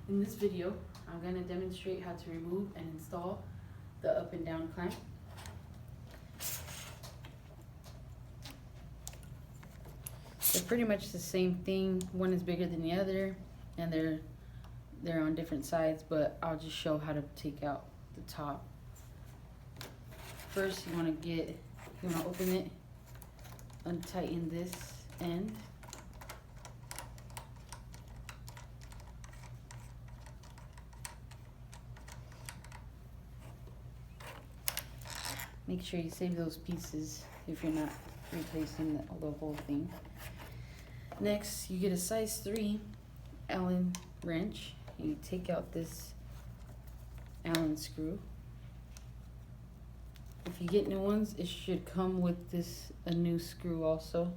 In this video, I'm going to demonstrate how to remove and install the up and down clamp. They're pretty much the same thing. One is bigger than the other, and they're on different sides, but I'll just show how to take out the top. First, you want to open it, untighten this end. Make sure you save those pieces if you're not replacing the whole thing. Next, you get a size 3 Allen wrench. You take out this Allen screw. If you get new ones, it should come with a new screw also.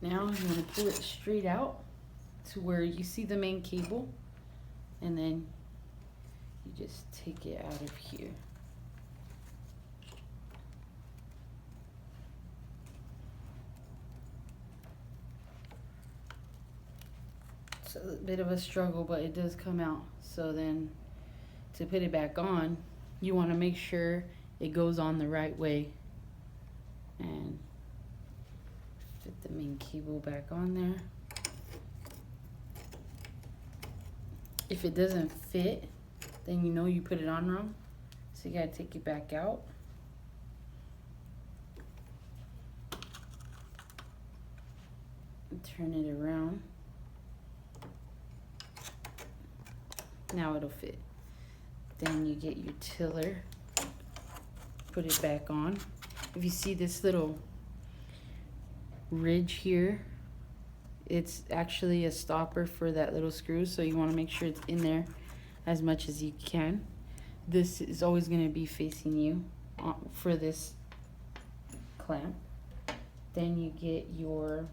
Now you want to pull it straight out to where you see the main cable, and then you just take it out of here. It's a bit of a struggle, but it does come out. So then to put it back on, you want to make sure it goes on the right way and fit the main cable back on there. If it doesn't fit, then you know you put it on wrong, so you gotta take it back out. And turn it around. Now it'll fit. Then you get your tiller, put it back on. If you see this little ridge here, it's actually a stopper for that little screw, so you want to make sure it's in there as much as you can. This is always going to be facing you for this clamp. Then you get your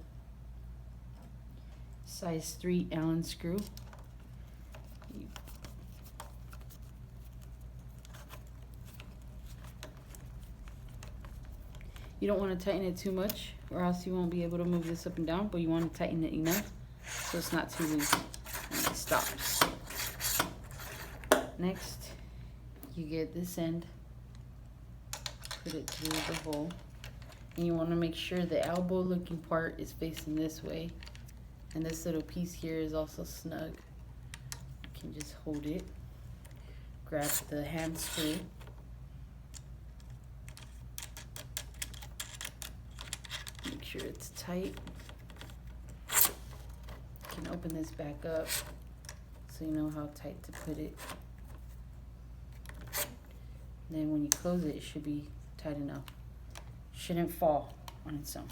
size 3 Allen screw. You don't want to tighten it too much, or else you won't be able to move this up and down, but you want to tighten it enough so it's not too loose. And it stops. Next, you get this end, put it through the hole, and you want to make sure the elbow looking part is facing this way, and this little piece here is also snug. You can just hold it, grab the hand screw, make sure it's tight. You can open this back up so you know how tight to put it. And then when you close it, it should be tight enough. Shouldn't fall on its own.